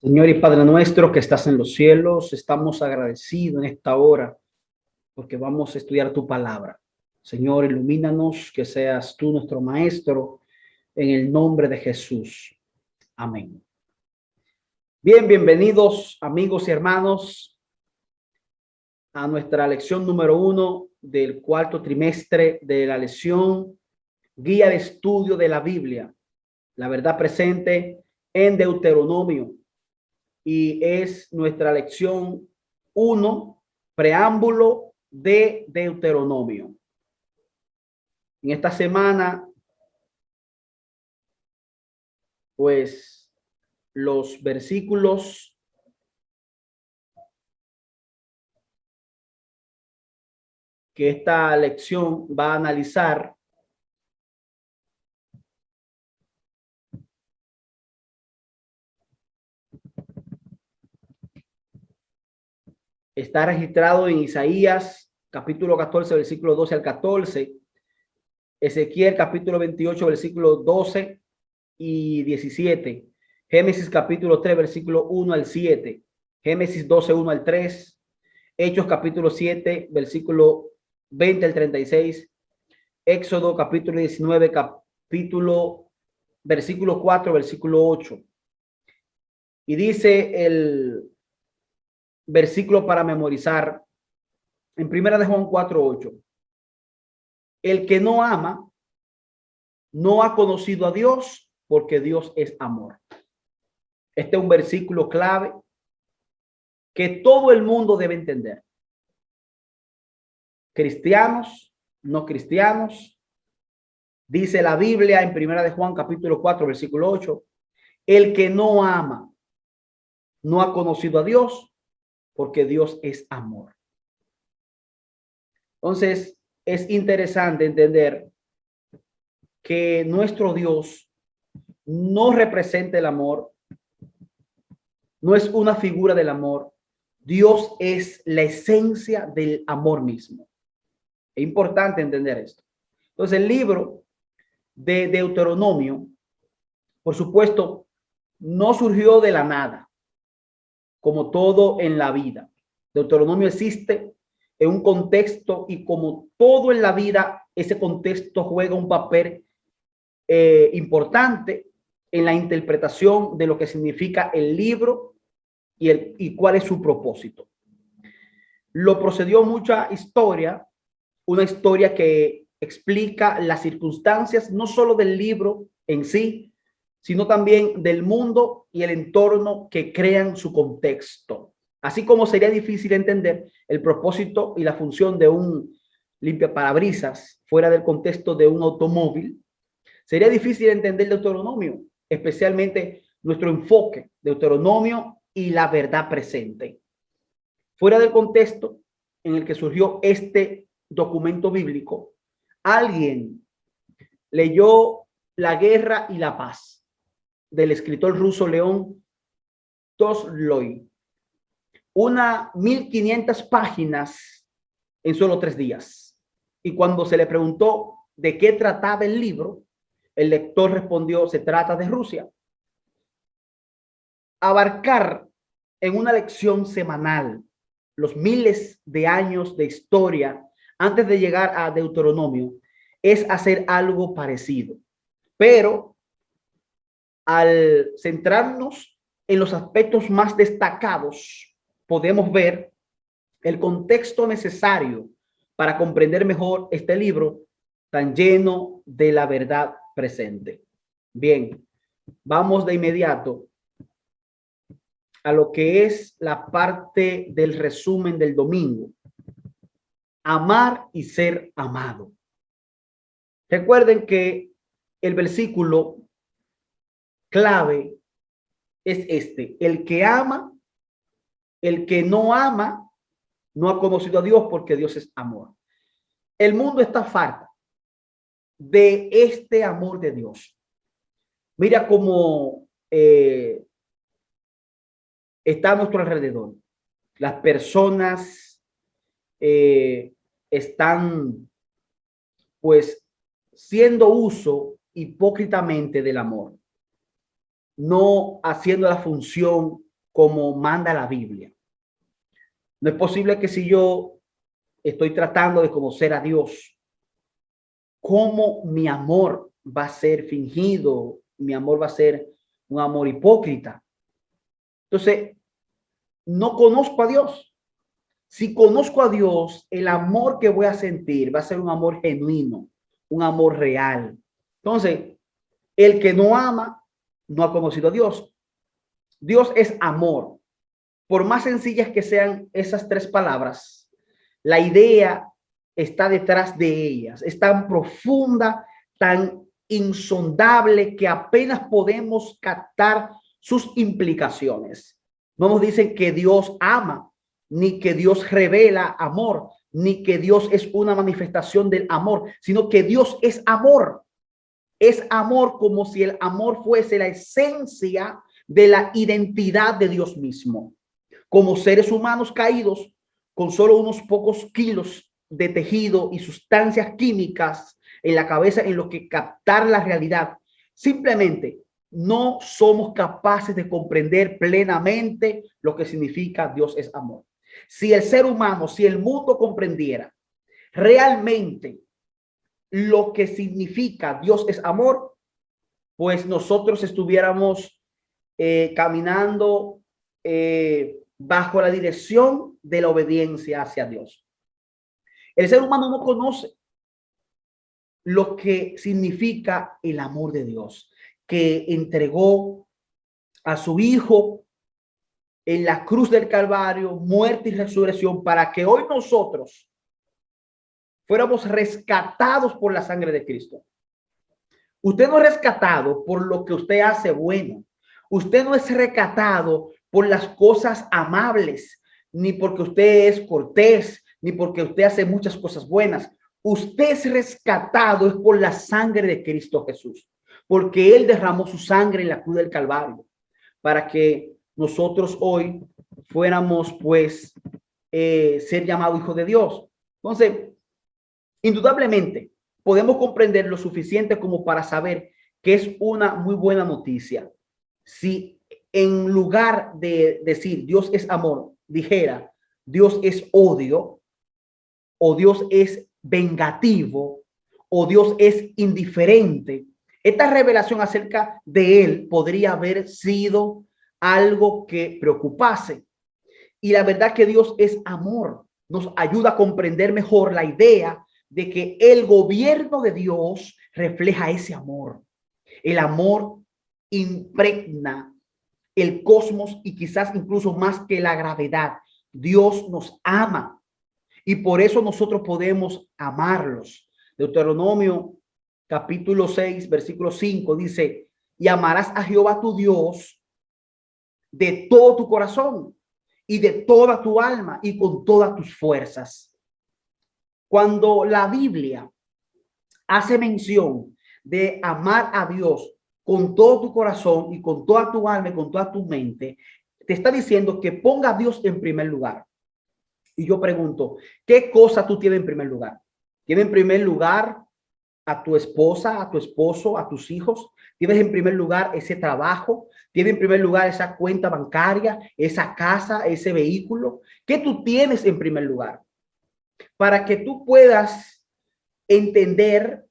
Señor y Padre nuestro que estás en los cielos, estamos agradecidos en esta hora porque vamos a estudiar tu palabra. Señor, ilumínanos, que seas tú nuestro maestro, en el nombre de Jesús. Amén. Bien, bienvenidos amigos y hermanos a nuestra lección número 1 del cuarto trimestre de la lección Guía de Estudio de la Biblia, la verdad presente en Deuteronomio. Y es nuestra lección 1, preámbulo de Deuteronomio. En esta semana, pues los versículos que esta lección va a analizar está registrado en Isaías capítulo 14, versículo 12 al 14, Ezequiel capítulo 28, versículo 12 y 17, Génesis capítulo 3, versículo 1 al 7, Génesis 12, 1 al 3, Hechos capítulo 7, versículo 20 al 36, Éxodo capítulo 19, versículo 4, versículo 8. Y dice el versículo para memorizar en Primera de Juan 4, 8. El que no ama no ha conocido a Dios, porque Dios es amor. Este es un versículo clave que todo el mundo debe entender. Cristianos, no cristianos. Dice la Biblia en Primera de Juan capítulo 4, versículo 8. El que no ama no ha conocido a Dios, porque Dios es amor. Entonces, es interesante entender que nuestro Dios no representa el amor, no es una figura del amor. Dios es la esencia del amor mismo. Es importante entender esto. Entonces, el libro de Deuteronomio, por supuesto, no surgió de la nada, como todo en la vida. Deuteronomio existe en un contexto y como todo en la vida, ese contexto juega un papel importante en la interpretación de lo que significa el libro y cuál es su propósito. Lo procedió mucha historia, una historia que explica las circunstancias no solo del libro en sí, sino también del mundo y el entorno que crean su contexto. Así como sería difícil entender el propósito y la función de un limpiaparabrisas fuera del contexto de un automóvil, sería difícil entender Deuteronomio, especialmente nuestro enfoque, Deuteronomio y la verdad presente. Fuera del contexto en el que surgió este documento bíblico, alguien leyó La Guerra y la Paz del escritor ruso León Tolstói, una 1500 páginas en solo 3 días. Y cuando se le preguntó de qué trataba el libro, el lector respondió: se trata de Rusia. Abarcar en una lección semanal los miles de años de historia antes de llegar a Deuteronomio es hacer algo parecido. Pero al centrarnos en los aspectos más destacados, podemos ver el contexto necesario para comprender mejor este libro tan lleno de la verdad presente. Bien, vamos de inmediato a lo que es la parte del resumen del domingo. Amar y ser amado. Recuerden que el versículo clave es este: el que ama, el que no ama, no ha conocido a Dios, porque Dios es amor. El mundo está farto de este amor de Dios. Mira cómo está a nuestro alrededor. Las personas están pues siendo uso hipócritamente del amor, no haciendo la función como manda la Biblia. No es posible que si yo estoy tratando de conocer a Dios, ¿cómo mi amor va a ser fingido? Mi amor va a ser un amor hipócrita. Entonces, no conozco a Dios. Si conozco a Dios, el amor que voy a sentir va a ser un amor genuino, un amor real. Entonces, el que no ama, no ha conocido a Dios. Dios es amor. Por más sencillas que sean esas tres palabras, la idea está detrás de ellas. Es tan profunda, tan insondable que apenas podemos captar sus implicaciones. No nos dicen que Dios ama, ni que Dios revela amor, ni que Dios es una manifestación del amor, sino que Dios es amor. Es amor como si el amor fuese la esencia de la identidad de Dios mismo. Como seres humanos caídos, con solo unos pocos kilos de tejido y sustancias químicas en la cabeza en lo que captar la realidad, simplemente no somos capaces de comprender plenamente lo que significa Dios es amor. Si el ser humano, si el mundo comprendiera realmente lo que significa Dios es amor, pues nosotros estuviéramos caminando bajo la dirección de la obediencia hacia Dios. El ser humano no conoce lo que significa el amor de Dios, que entregó a su Hijo en la cruz del Calvario, muerte y resurrección, para que hoy nosotros fuéramos rescatados por la sangre de Cristo. Usted no es rescatado por lo que usted hace bueno. Usted no es rescatado por las cosas amables, ni porque usted es cortés, ni porque usted hace muchas cosas buenas. Usted es rescatado es por la sangre de Cristo Jesús, porque Él derramó su sangre en la cruz del Calvario para que nosotros hoy fuéramos, pues, ser llamados hijos de Dios. Entonces, indudablemente, podemos comprender lo suficiente como para saber que es una muy buena noticia. Si en lugar de decir Dios es amor, dijera Dios es odio, o Dios es vengativo, o Dios es indiferente, esta revelación acerca de Él podría haber sido algo que preocupase. Y la verdad que Dios es amor. Nos ayuda a comprender mejor la idea de que el gobierno de Dios refleja ese amor. El amor impregna el cosmos y quizás incluso más que la gravedad. Dios nos ama y por eso nosotros podemos amarlos. Deuteronomio capítulo 6, versículo 5 dice, y amarás a Jehová tu Dios de todo tu corazón y de toda tu alma y con todas tus fuerzas. Cuando la Biblia hace mención de amar a Dios con todo tu corazón y con toda tu alma y con toda tu mente, te está diciendo que ponga a Dios en primer lugar. Y yo pregunto, ¿qué cosa tú tienes en primer lugar? ¿Tienes en primer lugar a tu esposa, a tu esposo, a tus hijos? ¿Tienes en primer lugar ese trabajo? ¿Tienes en primer lugar esa cuenta bancaria, esa casa, ese vehículo? ¿Qué tú tienes en primer lugar? Para que tú puedas entender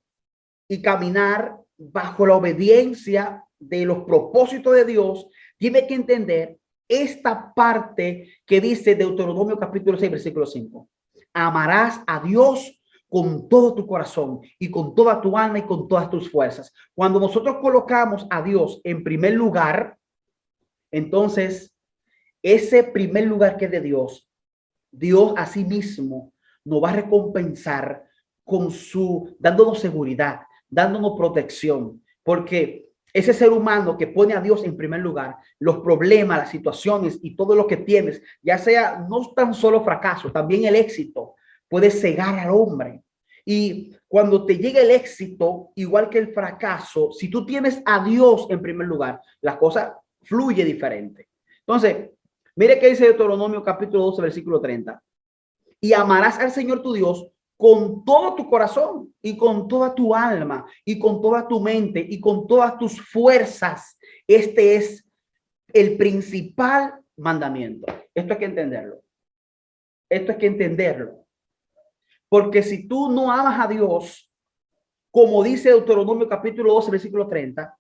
y caminar bajo la obediencia de los propósitos de Dios, tienes que entender esta parte que dice Deuteronomio capítulo 6, versículo 5. Amarás a Dios con todo tu corazón y con toda tu alma y con todas tus fuerzas. Cuando nosotros colocamos a Dios en primer lugar, entonces ese primer lugar que es de Dios, Dios a sí mismo nos va a recompensar con dándonos seguridad, dándonos protección, porque ese ser humano que pone a Dios en primer lugar, los problemas, las situaciones y todo lo que tienes, ya sea no tan solo fracaso, también el éxito puede cegar al hombre. Y cuando te llega el éxito, igual que el fracaso, si tú tienes a Dios en primer lugar, la cosa fluye diferente. Entonces, mire qué dice Deuteronomio capítulo 12, versículo 30. Y amarás al Señor tu Dios con todo tu corazón y con toda tu alma y con toda tu mente y con todas tus fuerzas. Este es el principal mandamiento. Esto hay que entenderlo. Esto hay que entenderlo. Porque si tú no amas a Dios, como dice Deuteronomio capítulo 12, versículo 30,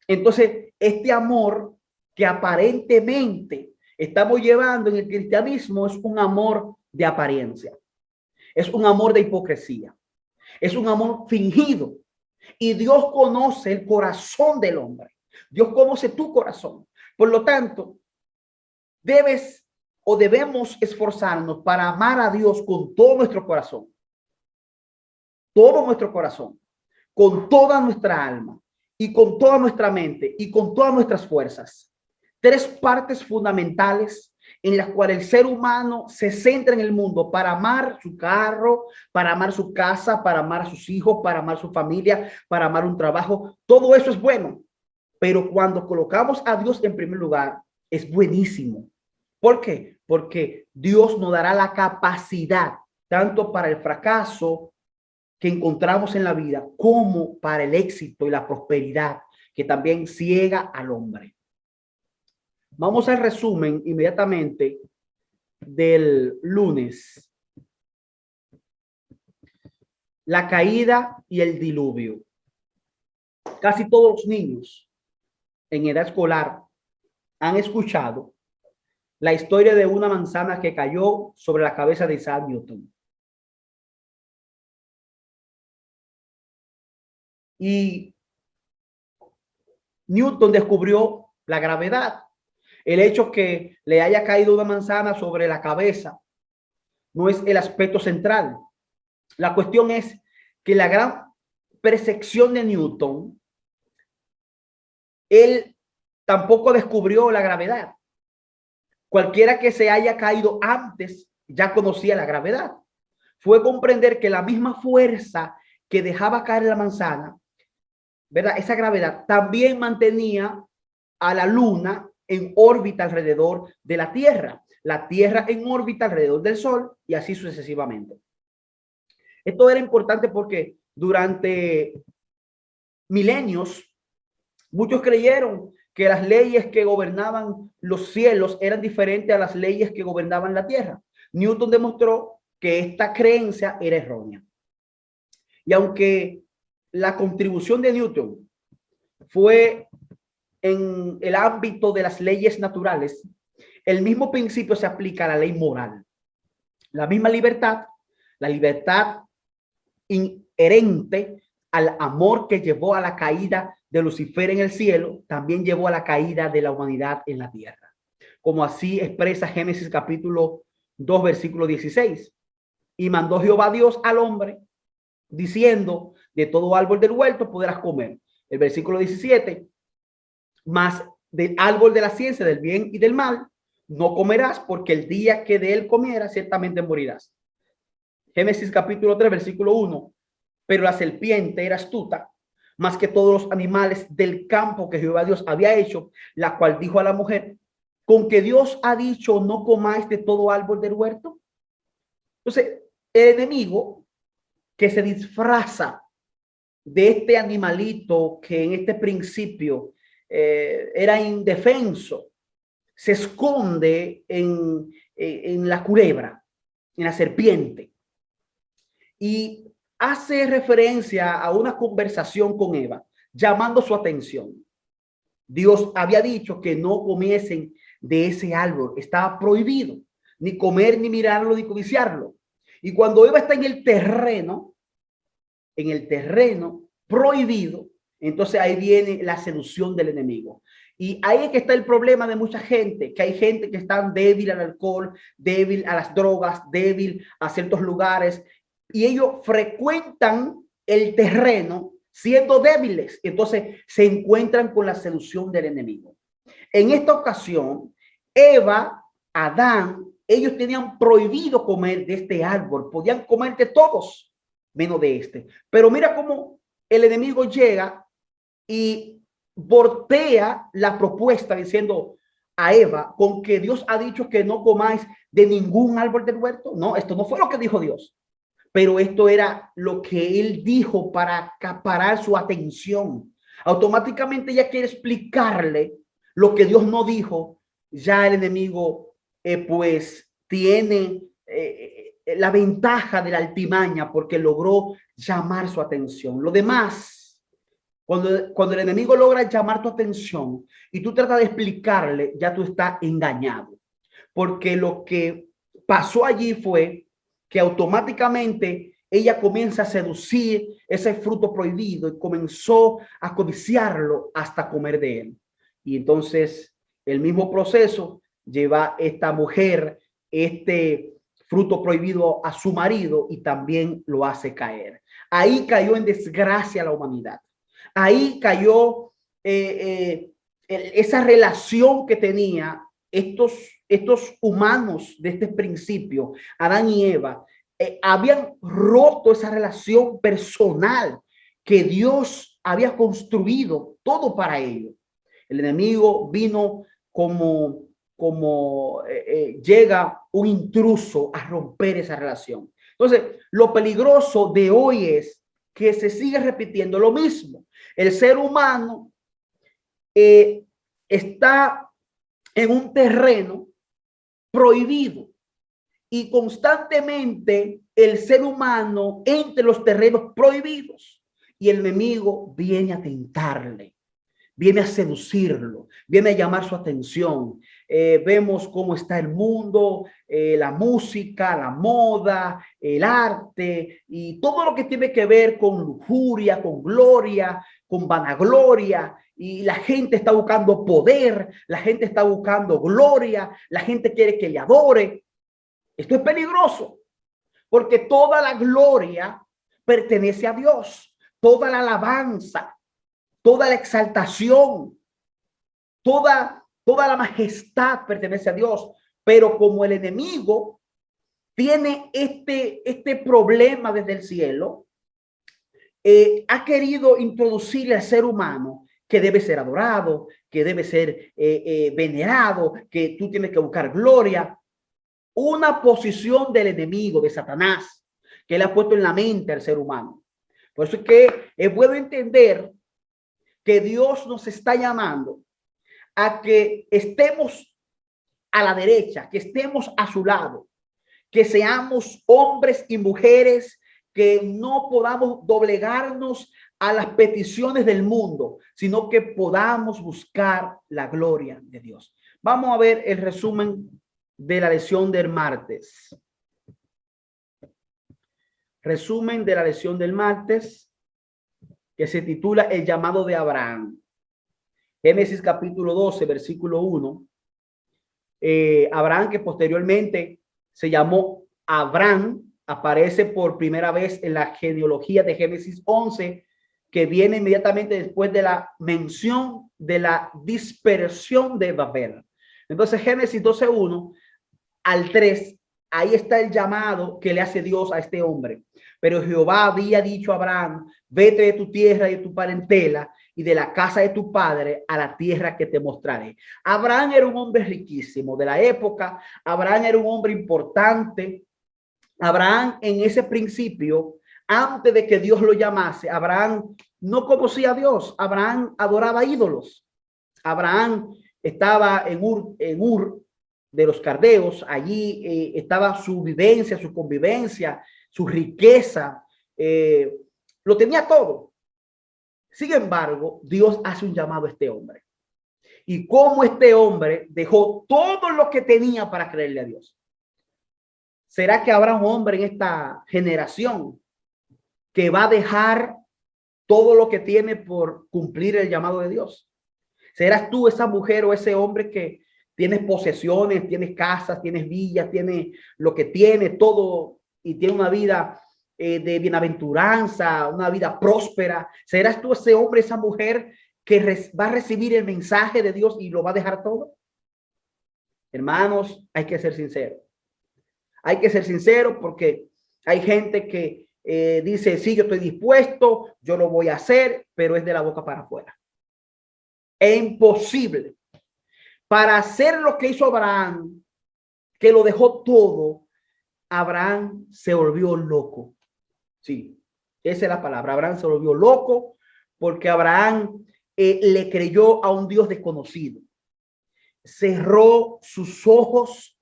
entonces este amor que aparentemente estamos llevando en el cristianismo es un amor de apariencia. Es un amor de hipocresía. Es un amor fingido. Y Dios conoce el corazón del hombre. Dios conoce tu corazón. Por lo tanto, debemos esforzarnos para amar a Dios con todo nuestro corazón. Todo nuestro corazón. Con toda nuestra alma. Y con toda nuestra mente. Y con todas nuestras fuerzas. Tres partes fundamentales en las cuales el ser humano se centra en el mundo para amar su carro, para amar su casa, para amar a sus hijos, para amar su familia, para amar un trabajo. Todo eso es bueno. Pero cuando colocamos a Dios en primer lugar, es buenísimo. ¿Por qué? Porque Dios nos dará la capacidad, tanto para el fracaso que encontramos en la vida, como para el éxito y la prosperidad que también ciega al hombre. Vamos al resumen inmediatamente del lunes. La caída y el diluvio. Casi todos los niños en edad escolar han escuchado la historia de una manzana que cayó sobre la cabeza de Isaac Newton. Y Newton descubrió la gravedad. El hecho que le haya caído una manzana sobre la cabeza no es el aspecto central. La cuestión es que la gran percepción de Newton, él tampoco descubrió la gravedad. Cualquiera que se haya caído antes ya conocía la gravedad. Fue comprender que la misma fuerza que dejaba caer la manzana, ¿verdad? Esa gravedad también mantenía a la luna en órbita alrededor de la Tierra, la Tierra en órbita alrededor del Sol y así sucesivamente. Esto era importante porque durante milenios muchos creyeron que las leyes que gobernaban los cielos eran diferentes a las leyes que gobernaban la Tierra. Newton demostró que esta creencia era errónea. Y aunque la contribución de Newton fue en el ámbito de las leyes naturales, el mismo principio se aplica a la ley moral. La misma libertad, la libertad inherente al amor que llevó a la caída de Lucifer en el cielo, también llevó a la caída de la humanidad en la tierra. Como así expresa Génesis capítulo 2, versículo 16. Y mandó Jehová Dios al hombre, diciendo, de todo árbol del huerto podrás comer. El versículo 17. Mas del árbol de la ciencia del bien y del mal no comerás, porque el día que de él comieras ciertamente morirás. Génesis capítulo 3, versículo 1. Pero la serpiente era astuta más que todos los animales del campo que Jehová Dios había hecho, la cual dijo a la mujer, con que Dios ha dicho no comáis de todo árbol del huerto. Entonces el enemigo que se disfraza de este animalito que en este principio era indefenso, se esconde en la culebra, en la serpiente, y hace referencia a una conversación con Eva, llamando su atención. Dios había dicho que no comiesen de ese árbol, estaba prohibido, ni comer, ni mirarlo, ni codiciarlo. Y cuando Eva está en el terreno prohibido, entonces ahí viene la seducción del enemigo. Y ahí es que está el problema de mucha gente, que hay gente que está débil al alcohol, débil a las drogas, débil a ciertos lugares, y ellos frecuentan el terreno siendo débiles. Entonces se encuentran con la seducción del enemigo. En esta ocasión, Eva, Adán, ellos tenían prohibido comer de este árbol, podían comer de todos, menos de este. Pero mira cómo el enemigo llega y voltea la propuesta diciendo a Eva, con que Dios ha dicho que no comáis de ningún árbol del huerto. No, esto no fue lo que dijo Dios, pero esto era lo que él dijo para acaparar su atención. Automáticamente ella quiere explicarle lo que Dios no dijo ya el enemigo pues tiene la ventaja de la altimaña porque logró llamar su atención. Lo demás, cuando el enemigo logra llamar tu atención y tú tratas de explicarle, ya tú estás engañado. Porque lo que pasó allí fue que automáticamente ella comienza a seducir ese fruto prohibido y comenzó a codiciarlo hasta comer de él. Y entonces el mismo proceso lleva esta mujer este fruto prohibido a su marido y también lo hace caer. Ahí cayó en desgracia la humanidad. Ahí cayó esa relación que tenía estos humanos de este principio, Adán y Eva, habían roto esa relación personal que Dios había construido todo para ellos. El enemigo vino como llega un intruso a romper esa relación. Entonces, lo peligroso de hoy es que se sigue repitiendo lo mismo. El ser humano está en un terreno prohibido y constantemente el ser humano entre los terrenos prohibidos y el enemigo viene a tentarle, viene a seducirlo, viene a llamar su atención. Vemos cómo está el mundo, la música, la moda, el arte y todo lo que tiene que ver con lujuria, con gloria, con vanagloria. Y la gente está buscando poder, la gente está buscando gloria, la gente quiere que le adore. Esto es peligroso porque toda la gloria pertenece a Dios, toda la alabanza, toda la exaltación, toda la majestad pertenece a Dios. Pero como el enemigo tiene este problema desde el cielo, ha querido introducirle al ser humano que debe ser adorado, que debe ser venerado, que tú tienes que buscar gloria. Una posición del enemigo, de Satanás, que le ha puesto en la mente al ser humano. Por eso es que es bueno entender que Dios nos está llamando a que estemos a la derecha, que estemos a su lado, que seamos hombres y mujeres que no podamos doblegarnos a las peticiones del mundo, sino que podamos buscar la gloria de Dios. Vamos a ver el resumen de la lección del martes. Resumen de la lección del martes que se titula El llamado de Abraham. Génesis capítulo 12, versículo 1. Abraham, que posteriormente se llamó Abraham, aparece por primera vez en la genealogía de Génesis 11, que viene inmediatamente después de la mención de la dispersión de Babel. Entonces, Génesis 12:1 al 3, ahí está el llamado que le hace Dios a este hombre. Pero Jehová había dicho a Abraham, vete de tu tierra y de tu parentela y de la casa de tu padre a la tierra que te mostraré. Abraham era un hombre riquísimo de la época. Abraham era un hombre importante. Abraham, en ese principio, antes de que Dios lo llamase, Abraham no conocía a Dios. Abraham adoraba ídolos. Abraham estaba en Ur de los Caldeos. Allí estaba su vivencia, su convivencia, su riqueza. Lo tenía todo. Sin embargo, Dios hace un llamado a este hombre. Y cómo este hombre dejó todo lo que tenía para creerle a Dios. ¿Será que habrá un hombre en esta generación que va a dejar todo lo que tiene por cumplir el llamado de Dios? ¿Serás tú esa mujer o ese hombre que tienes posesiones, tienes casas, tienes villas, tienes lo que tienes, todo, y tiene una vida de bienaventuranza, una vida próspera? ¿Serás tú ese hombre, esa mujer que va a recibir el mensaje de Dios y lo va a dejar todo? Hermanos, hay que ser sinceros. Hay que ser sinceros porque hay gente que dice, sí, yo estoy dispuesto, yo lo voy a hacer, pero es de la boca para afuera. Es imposible. Para hacer lo que hizo Abraham, que lo dejó todo, Abraham se volvió loco. Sí, esa es la palabra. Abraham se volvió loco porque Abraham le creyó a un Dios desconocido. cerró sus ojos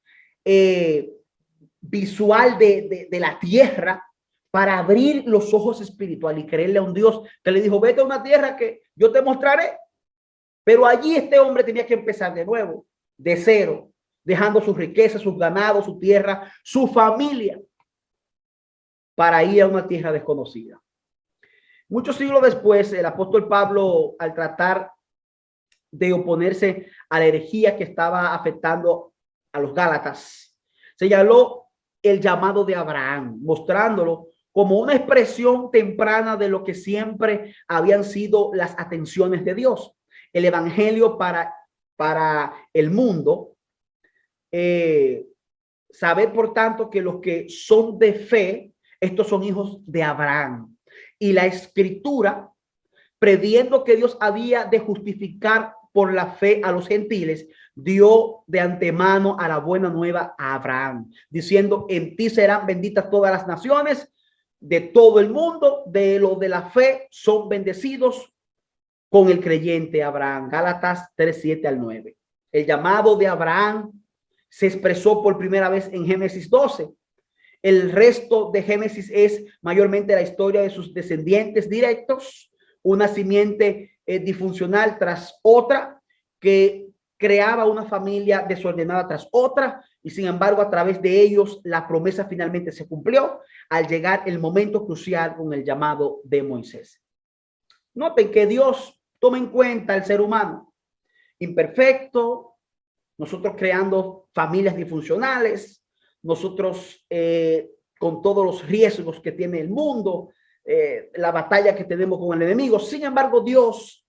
visual de la tierra para abrir los ojos espirituales y creerle a un Dios que le dijo, vete a una tierra que yo te mostraré. Pero allí este hombre tenía que empezar de nuevo, de cero, dejando sus riquezas, sus ganados, su tierra, su familia, para ir a una tierra desconocida. Muchos siglos después, el apóstol Pablo, al tratar de oponerse a la herejía que estaba afectando a los Gálatas, señaló el llamado de Abraham, mostrándolo como una expresión temprana de lo que siempre habían sido las atenciones de Dios. El evangelio para el mundo. Saber, por tanto, que los que son de fe, estos son hijos de Abraham. Y la escritura, previendo que Dios había de justificar por la fe a los gentiles, dio de antemano a la buena nueva a Abraham, diciendo, en ti serán benditas todas las naciones de todo el mundo, de los de la fe son bendecidos con el creyente Abraham. Gálatas 3:7 al 9. El llamado de Abraham se expresó por primera vez en Génesis 12. El resto de Génesis es mayormente la historia de sus descendientes directos, una simiente disfuncional tras otra que creaba una familia desordenada tras otra, y sin embargo a través de ellos la promesa finalmente se cumplió al llegar el momento crucial con el llamado de Moisés. Noten que Dios toma en cuenta al ser humano imperfecto, nosotros creando familias disfuncionales, nosotros con todos los riesgos que tiene el mundo, la batalla que tenemos con el enemigo. Sin embargo, Dios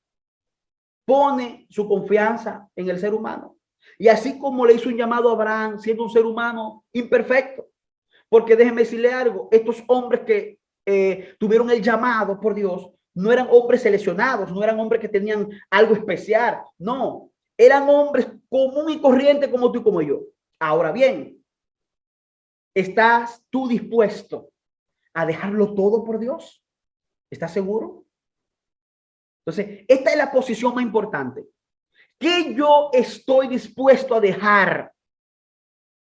pone su confianza en el ser humano. Y así como le hizo un llamado a Abraham, siendo un ser humano imperfecto, porque déjenme decirle algo, estos hombres que tuvieron el llamado por Dios, no eran hombres seleccionados, no eran hombres que tenían algo especial, no, eran hombres común y corriente como tú y como yo. Ahora bien, ¿estás tú dispuesto a dejarlo todo por Dios? ¿Estás seguro? Entonces, esta es la posición más importante. ¿Qué yo estoy dispuesto a dejar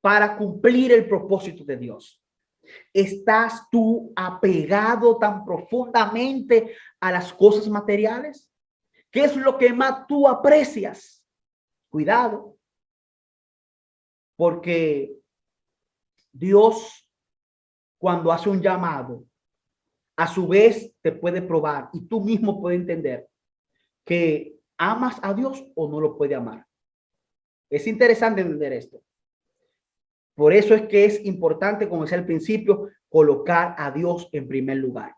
para cumplir el propósito de Dios? ¿Estás tú apegado tan profundamente a las cosas materiales? ¿Qué es lo que más tú aprecias? Cuidado, porque Dios, cuando hace un llamado, a su vez te puede probar y tú mismo puedes entender que amas a Dios o no lo puede amar. Es interesante entender esto. Por eso es que es importante, como decía al principio, colocar a Dios en primer lugar.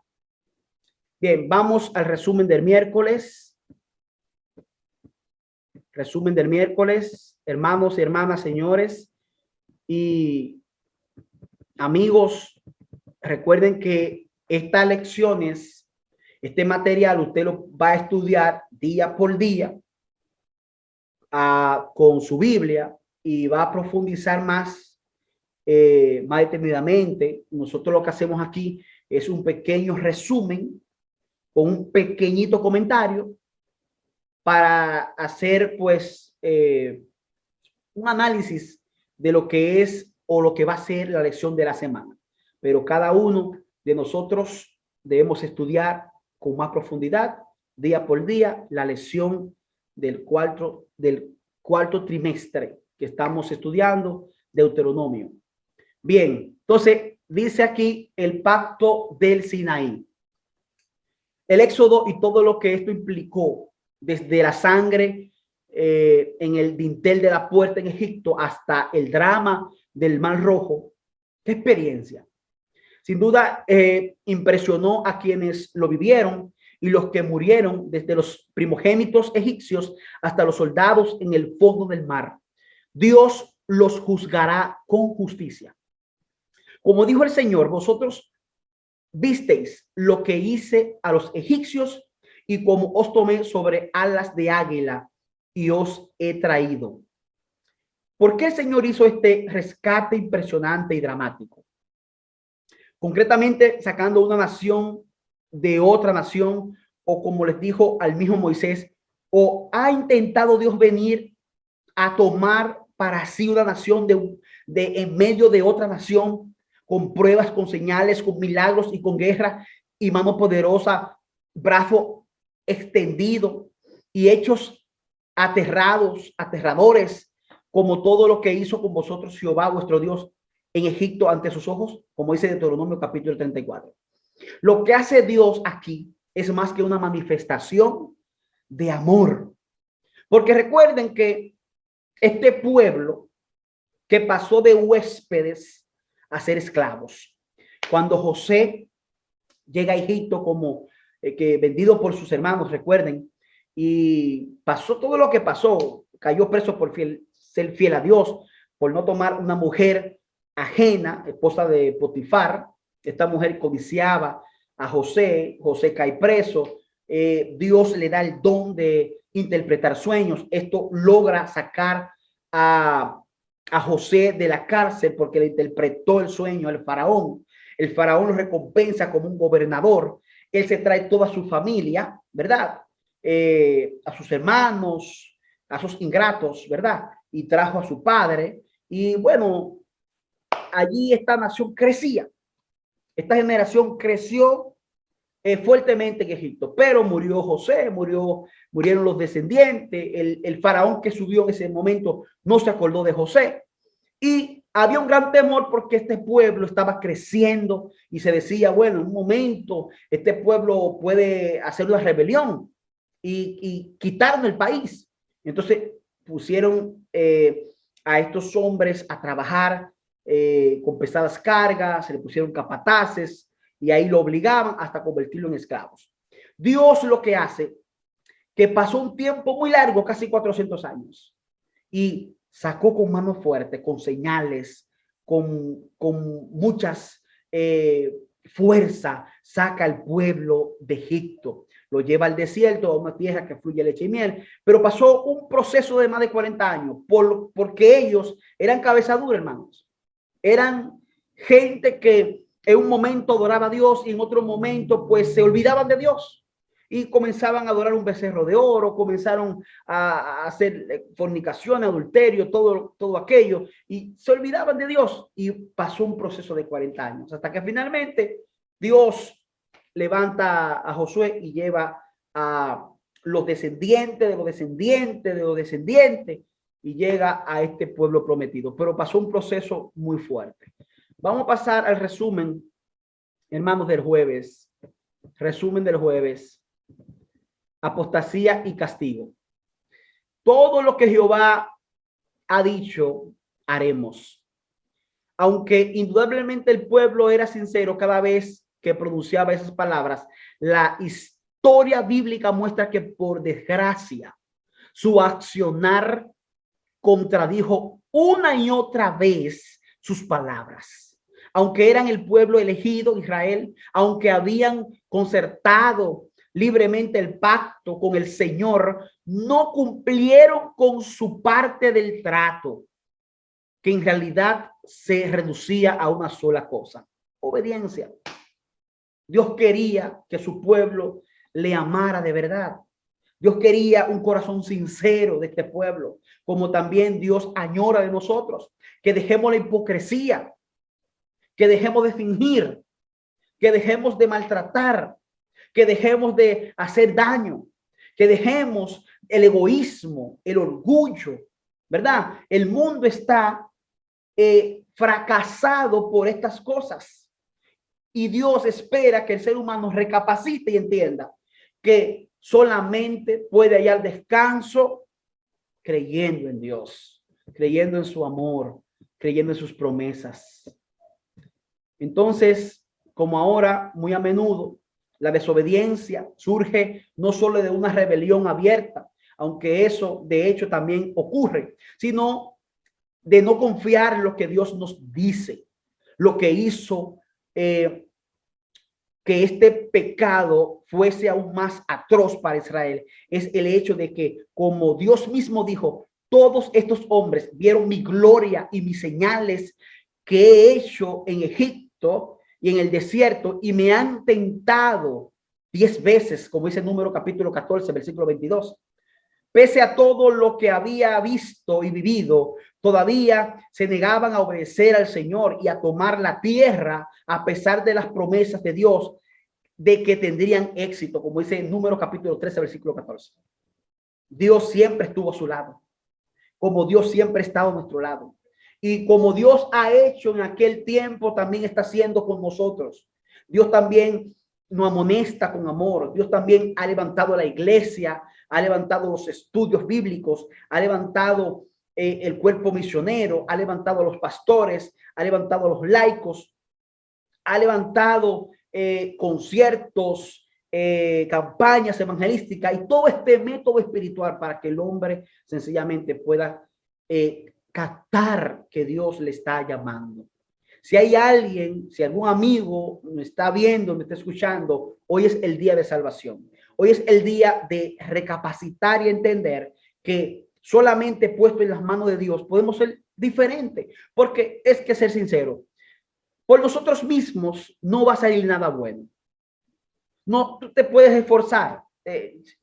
Bien, vamos al resumen del miércoles. Resumen del miércoles, hermanos y hermanas, señores y amigos, recuerden que estas lecciones, este material, usted lo va a estudiar día por día con su Biblia y va a profundizar más detenidamente. Nosotros lo que hacemos aquí es un pequeño resumen con un pequeñito comentario para hacer pues un análisis de lo que es o lo que va a ser la lección de la semana. Pero cada uno de nosotros debemos estudiar con más profundidad día por día la lección del cuarto trimestre que estamos estudiando, Deuteronomio. Bien, entonces dice aquí el pacto del Sinaí. El éxodo y todo lo que esto implicó, desde la sangre en el dintel de la puerta en Egipto hasta el drama del Mar Rojo. ¡Qué experiencia! Sin duda impresionó a quienes lo vivieron y los que murieron, desde los primogénitos egipcios hasta los soldados en el fondo del mar. Dios los juzgará con justicia. Como dijo el Señor, vosotros visteis lo que hice a los egipcios y como os tomé sobre alas de águila y os he traído. ¿Por qué el Señor hizo este rescate impresionante y dramático? Concretamente sacando una nación de otra nación, o como les dijo al mismo Moisés, o ha intentado Dios venir a tomar para sí una nación de en medio de otra nación, con pruebas, con señales, con milagros y con guerra y mano poderosa, brazo extendido y hechos aterradores, como todo lo que hizo con vosotros Jehová, vuestro Dios, en Egipto ante sus ojos, como dice Deuteronomio capítulo 34. Lo que hace Dios aquí es más que una manifestación de amor. Porque recuerden que este pueblo que pasó de huéspedes a ser esclavos, cuando José llega a Egipto como que vendido por sus hermanos, recuerden, y pasó todo lo que pasó, cayó preso por ser fiel a Dios, por no tomar una mujer ajena, esposa de Potifar. Esta mujer codiciaba a José, José cae preso, Dios le da el don de interpretar sueños. Esto logra sacar a José de la cárcel porque le interpretó el sueño al faraón. El faraón lo recompensa como un gobernador. Él se trae toda su familia, ¿verdad? A sus hermanos, a sus ingratos, ¿verdad? Y trajo a su padre. Y bueno, allí esta nación crecía. Esta generación creció fuertemente en Egipto, pero murió José, murieron los descendientes. El faraón que subió en ese momento no se acordó de José. Y había un gran temor porque este pueblo estaba creciendo y se decía, bueno, en un momento este pueblo puede hacer una rebelión y quitaron el país. Entonces pusieron a estos hombres a trabajar con pesadas cargas, se le pusieron capataces y ahí lo obligaban hasta convertirlo en esclavos. Dios lo que hace, que pasó un tiempo muy largo, casi 400 años, y sacó con mano fuerte, con señales, con muchas fuerza, saca al pueblo de Egipto, lo lleva al desierto, a una tierra que fluye leche y miel, pero pasó un proceso de más de 40 años, porque ellos eran cabeza dura, hermanos, eran gente que en un momento adoraba a Dios y en otro momento pues se olvidaban de Dios y comenzaban a adorar un becerro de oro, comenzaron a hacer fornicación, adulterio, todo aquello, y se olvidaban de Dios. Y pasó un proceso de 40 años, hasta que finalmente Dios levanta a Josué y lleva a los descendientes de los descendientes de los descendientes y llega a este pueblo prometido. Pero pasó un proceso muy fuerte. Vamos a pasar al resumen, hermanos, del jueves. Resumen del jueves. Apostasía y castigo. Todo lo que Jehová ha dicho, haremos. Aunque indudablemente el pueblo era sincero cada vez que pronunciaba esas palabras, la historia bíblica muestra que por desgracia su accionar contradijo una y otra vez sus palabras. Aunque eran el pueblo elegido, Israel, aunque habían concertado libremente el pacto con el Señor, no cumplieron con su parte del trato, que en realidad se reducía a una sola cosa: obediencia. Dios quería que su pueblo le amara de verdad. Dios quería un corazón sincero de este pueblo, como también Dios añora de nosotros, que dejemos la hipocresía, que dejemos de fingir, que dejemos de maltratar, que dejemos de hacer daño, que dejemos el egoísmo, el orgullo, ¿verdad? El mundo está fracasado por estas cosas y Dios espera que el ser humano recapacite y entienda que solamente puede hallar descanso creyendo en Dios, creyendo en su amor, creyendo en sus promesas. Entonces, como ahora muy a menudo la desobediencia surge no solo de una rebelión abierta, aunque eso de hecho también ocurre, sino de no confiar en lo que Dios nos dice. Lo que hizo que este pecado fuese aún más atroz para Israel es el hecho de que, como Dios mismo dijo, todos estos hombres vieron mi gloria y mis señales que he hecho en Egipto y en el desierto, y me han tentado 10 veces, como dice Número capítulo 14, versículo 22. Pese a todo lo que había visto y vivido, todavía se negaban a obedecer al Señor y a tomar la tierra, a pesar de las promesas de Dios de que tendrían éxito, como dice en Números capítulo 13, versículo 14. Dios siempre estuvo a su lado, como Dios siempre ha estado a nuestro lado. Y como Dios ha hecho en aquel tiempo, también está haciendo con nosotros. Dios también nos amonesta con amor. Dios también ha levantado la iglesia, ha levantado los estudios bíblicos, ha levantado el cuerpo misionero, ha levantado a los pastores, ha levantado a los laicos, ha levantado conciertos, campañas evangelísticas y todo este método espiritual para que el hombre sencillamente pueda captar que Dios le está llamando. Si hay alguien, si algún amigo me está viendo, me está escuchando, hoy es el día de salvación. Hoy es el día de recapacitar y entender que solamente puesto en las manos de Dios podemos ser diferentes, porque es que ser sincero, por nosotros mismos no va a salir nada bueno. No, tú te puedes esforzar,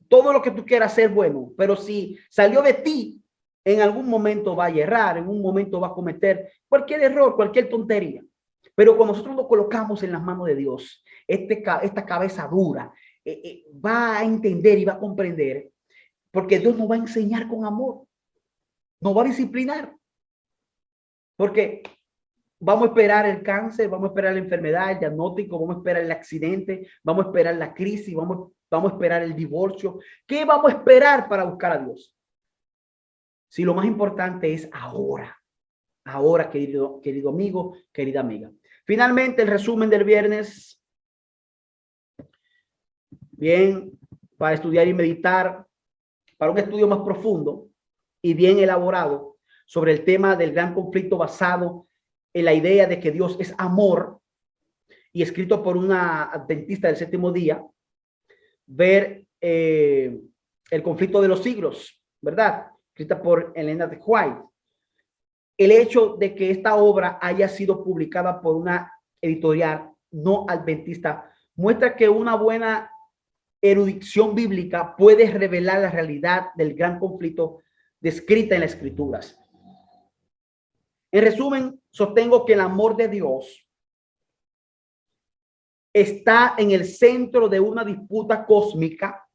todo lo que tú quieras hacer bueno, pero si salió de ti, en algún momento va a errar, en un momento va a cometer cualquier error, cualquier tontería. Pero cuando nosotros lo colocamos en las manos de Dios, esta cabeza dura va a entender y va a comprender, porque Dios nos va a enseñar con amor, nos va a disciplinar, porque vamos a esperar el cáncer, vamos a esperar la enfermedad, el diagnóstico, vamos a esperar el accidente, vamos a esperar la crisis, vamos a esperar el divorcio. ¿Qué vamos a esperar para buscar a Dios? Si lo más importante es ahora, querido amigo, querida amiga. Finalmente, el resumen del viernes. Bien, para estudiar y meditar, para un estudio más profundo y bien elaborado sobre el tema del gran conflicto basado en la idea de que Dios es amor y escrito por una adventista del séptimo día, ver el conflicto de los siglos, ¿verdad? Escrita por Elena de White. El hecho de que esta obra haya sido publicada por una editorial no adventista muestra que una buena erudición bíblica puede revelar la realidad del gran conflicto descrita en las escrituras. En resumen, sostengo que el amor de Dios está en el centro de una disputa cósmica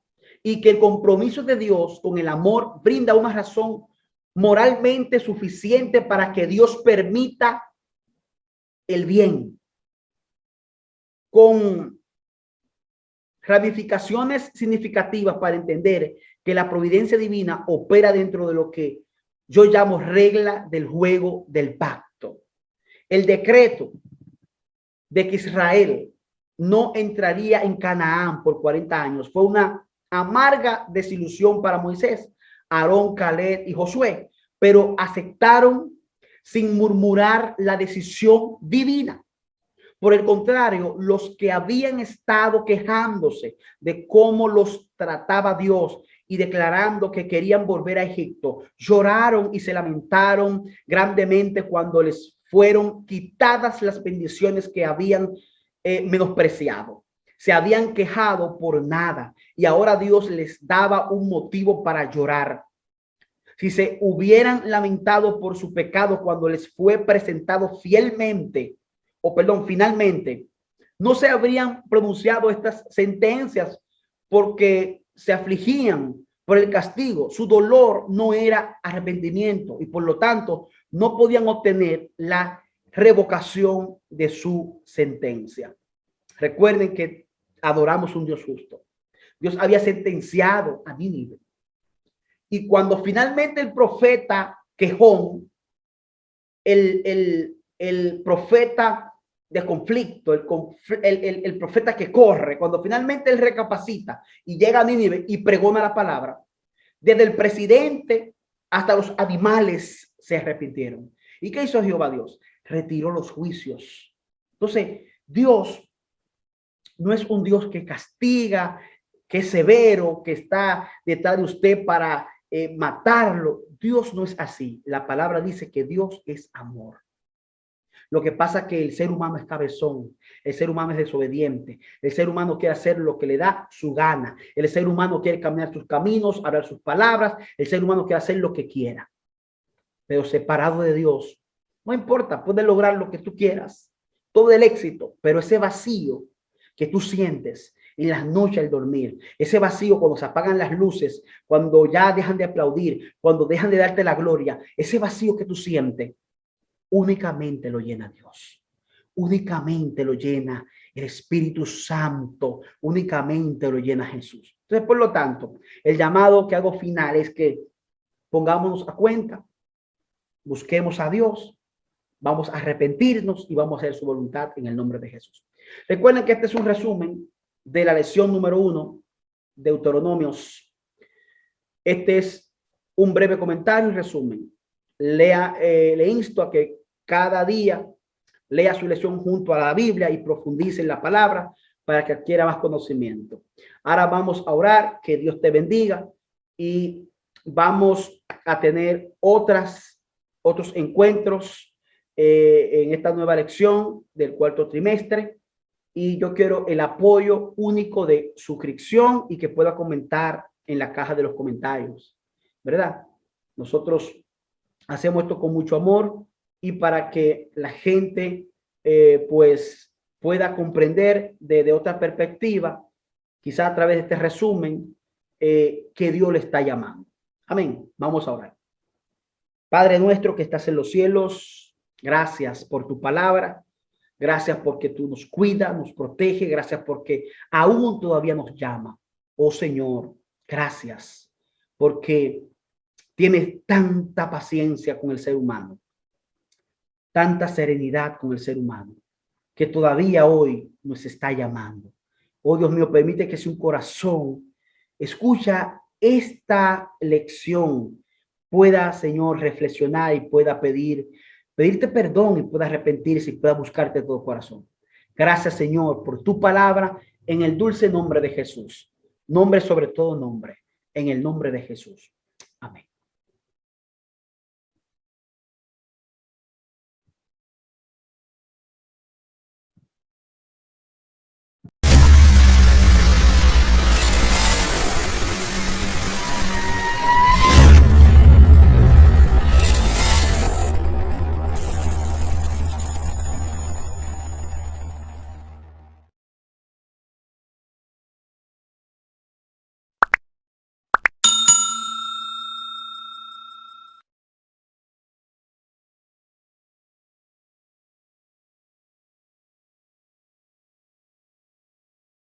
y que el compromiso de Dios con el amor brinda una razón moralmente suficiente para que Dios permita el bien, con ramificaciones significativas para entender que la providencia divina opera dentro de lo que yo llamo regla del juego del pacto. El decreto de que Israel no entraría en Canaán por 40 años fue una amarga desilusión para Moisés, Aarón, Caleb y Josué, pero aceptaron sin murmurar la decisión divina. Por el contrario, los que habían estado quejándose de cómo los trataba Dios y declarando que querían volver a Egipto, lloraron y se lamentaron grandemente cuando les fueron quitadas las bendiciones que habían menospreciado. Se habían quejado por nada y ahora Dios les daba un motivo para llorar. Si se hubieran lamentado por su pecado cuando les fue presentado finalmente, no se habrían pronunciado estas sentencias porque se afligían por el castigo. Su dolor no era arrepentimiento y por lo tanto no podían obtener la revocación de su sentencia. Recuerden que adoramos un Dios justo. Dios había sentenciado a Nínive. Y cuando finalmente el profeta Quejón, el profeta de conflicto, el profeta que corre, cuando finalmente él recapacita y llega a Nínive y pregona la palabra, desde el presidente hasta los animales se arrepintieron. ¿Y qué hizo Jehová Dios? Retiró los juicios. Entonces, Dios no es un Dios que castiga, que es severo, que está detrás de usted para matarlo. Dios no es así. La palabra dice que Dios es amor. Lo que pasa es que el ser humano es cabezón, el ser humano es desobediente, el ser humano quiere hacer lo que le da su gana, el ser humano quiere caminar sus caminos, hablar sus palabras, el ser humano quiere hacer lo que quiera. Pero separado de Dios, no importa, puedes lograr lo que tú quieras, todo el éxito, pero ese vacío que tú sientes en las noches al dormir, ese vacío cuando se apagan las luces, cuando ya dejan de aplaudir, cuando dejan de darte la gloria, ese vacío que tú sientes, únicamente lo llena Dios, únicamente lo llena el Espíritu Santo, únicamente lo llena Jesús. Entonces, por lo tanto, el llamado que hago final es que pongámonos a cuenta, busquemos a Dios, vamos a arrepentirnos y vamos a hacer su voluntad en el nombre de Jesús. Recuerden que este es un resumen de la lección número 1, Deuteronomios. Este es un breve comentario y resumen. Le insto a que cada día lea su lección junto a la Biblia y profundice en la palabra para que adquiera más conocimiento. Ahora vamos a orar, que Dios te bendiga y vamos a tener otros encuentros en esta nueva lección del cuarto trimestre. Y yo quiero el apoyo único de suscripción y que pueda comentar en la caja de los comentarios, ¿verdad? Nosotros hacemos esto con mucho amor y para que la gente pues pueda comprender desde otra perspectiva, quizá a través de este resumen, que Dios le está llamando. Amén. Vamos a orar. Padre nuestro que estás en los cielos, gracias por tu palabra. Gracias porque tú nos cuidas, nos protege. Gracias porque aún todavía nos llama. Oh Señor, gracias porque tienes tanta paciencia con el ser humano, tanta serenidad con el ser humano, que todavía hoy nos está llamando. Oh Dios mío, permite que si un corazón escucha esta lección, pueda, Señor, reflexionar y pueda pedirte perdón y pueda arrepentirse y pueda buscarte de todo corazón. Gracias, Señor, por tu palabra en el dulce nombre de Jesús. Nombre sobre todo nombre, en el nombre de Jesús. Amén.